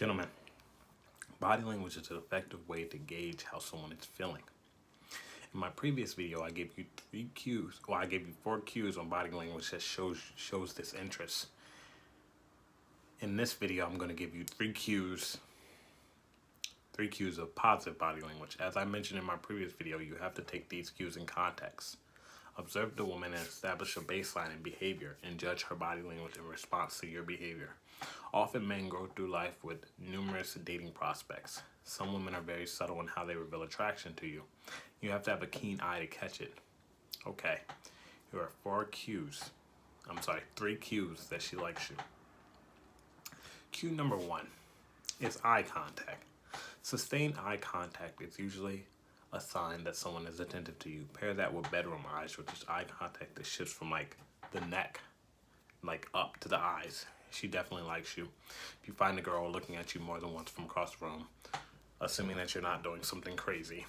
Gentlemen, body language is an effective way to gauge how someone is feeling. In my previous video, I gave you I gave you 4 cues on body language that shows this interest. In this video, I'm going to give you 3 cues of positive body language. As I mentioned in my previous video, you have to take these cues in context. Observe the woman and establish a baseline in behavior and judge her body language in response to your behavior. Often men go through life with numerous dating prospects. Some women are very subtle in how they reveal attraction to you. You have to have a keen eye to catch it. Okay, here are 3 cues that she likes you. Cue number 1 is eye contact. Sustained eye contact is usually a sign that someone is attentive to you. Pair that with bedroom eyes, which is eye contact that shifts from the neck, up to the eyes. She definitely likes you. If you find a girl looking at you more than once from across the room, assuming that you're not doing something crazy,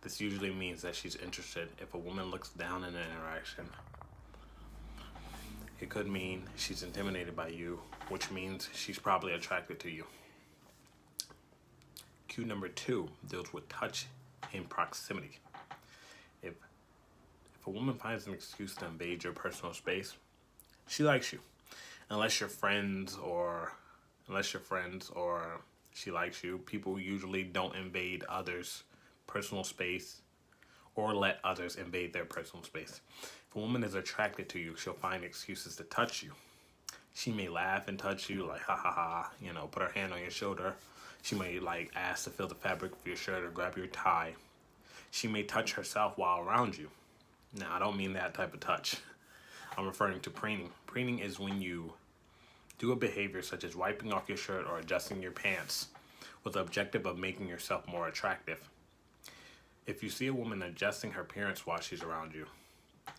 this usually means that she's interested. If a woman looks down in an interaction, it could mean she's intimidated by you, which means she's probably attracted to you. Cue number 2 deals with touch and proximity. If a woman finds an excuse to invade your personal space, she likes you. Unless you're friends or she likes you, people usually don't invade others' personal space or let others invade their personal space. If a woman is attracted to you, she'll find excuses to touch you. She may laugh and touch you, like ha ha ha, put her hand on your shoulder. She may ask to feel the fabric of your shirt or grab your tie. She may touch herself while around you. Now, I don't mean that type of touch. I'm referring to preening. Preening is when you do a behavior such as wiping off your shirt or adjusting your pants with the objective of making yourself more attractive. If you see a woman adjusting her appearance while she's around you,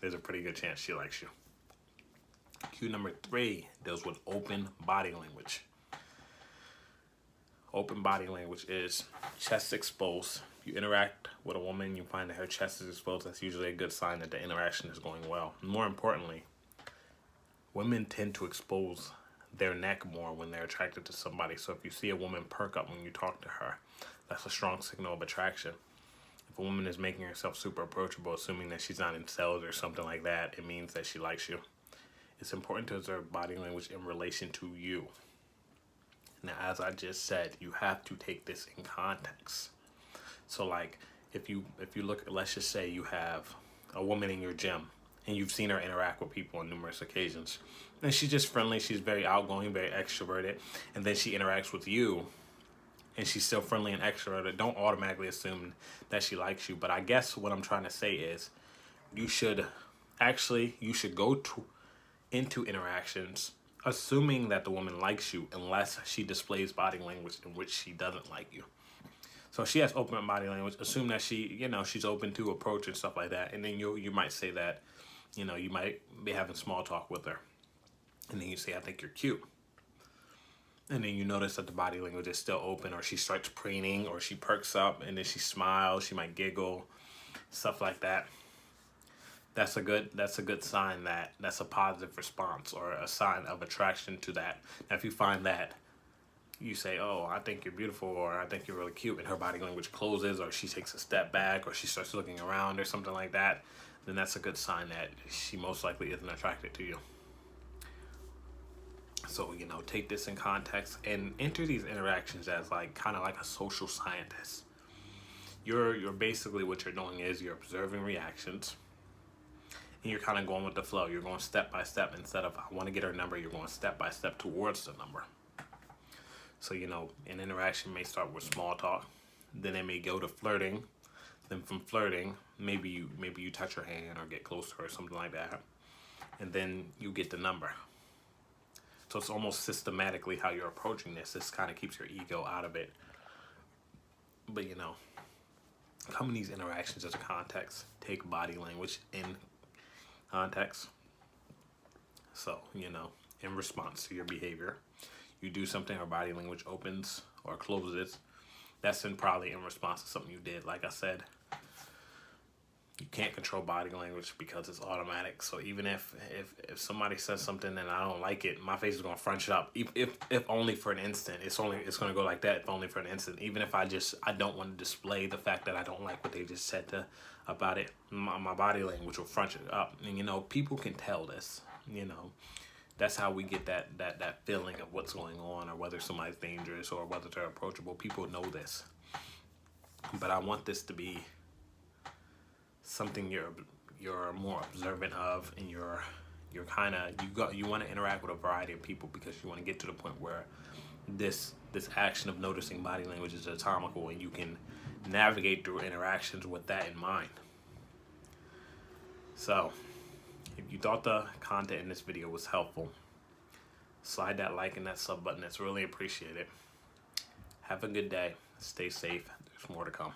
there's a pretty good chance she likes you. Cue number 3 deals with open body language. Open body language is chest exposed. You interact with a woman, you find that her chest is exposed, that's usually a good sign that the interaction is going well. More importantly, women tend to expose their neck more when they're attracted to somebody. So if you see a woman perk up when you talk to her, that's a strong signal of attraction. If a woman is making herself super approachable, assuming that she's not in sales or something like that, it means that she likes you. It's important to observe body language in relation to you. Now, as I just said, you have to take this in context. So if you look, let's just say you have a woman in your gym and you've seen her interact with people on numerous occasions. And she's just friendly, she's very outgoing, very extroverted, and then she interacts with you and she's still friendly and extroverted. Don't automatically assume that she likes you. But I guess what I'm trying to say is you should go into interactions assuming that the woman likes you unless she displays body language in which she doesn't like you. So if she has open body language, assume that she's open to approach and stuff like that. And then you might say that, you might be having small talk with her. And then you say, I think you're cute. And then you notice that the body language is still open, or she starts preening, or she perks up and then she smiles, she might giggle, stuff like that. That's a good sign that's a positive response or a sign of attraction to that. Now, if you find that you say, oh, I think you're beautiful, or I think you're really cute, and her body language closes, or she takes a step back, or she starts looking around or something like that, then that's a good sign that she most likely isn't attracted to you. So, take this in context and enter these interactions as kind of like a social scientist. You're basically, what you're doing is you're observing reactions. And you're kind of going with the flow. You're going step by step. Instead of, I want to get her number, you're going step by step towards the number. So, an interaction may start with small talk. Then it may go to flirting. Then from flirting, maybe you touch her hand or get close to her or something like that. And then you get the number. So it's almost systematically how you're approaching this. This kind of keeps your ego out of it. But, come in these interactions as a context. Take body language in context. So, in response to your behavior, you do something, her body language opens or closes. That's probably in response to something you did. Like I said, You can't control body language because it's automatic. So even if somebody says something and I don't like it, my face is gonna front up. If only for an instant. It's gonna go like that if only for an instant. Even if I don't want to display the fact that I don't like what they just said about it, my body language will front it up. And people can tell this. That's how we get that feeling of what's going on, or whether somebody's dangerous or whether they're approachable. People know this. But I want this to be something you're more observant of, and you want to interact with a variety of people, because you want to get to the point where this action of noticing body language is atomical, and you can navigate through interactions with that in mind. So if you thought the content in this video was helpful, slide that like and that sub button. That's really appreciated. Have a good day. Stay safe. There's more to come.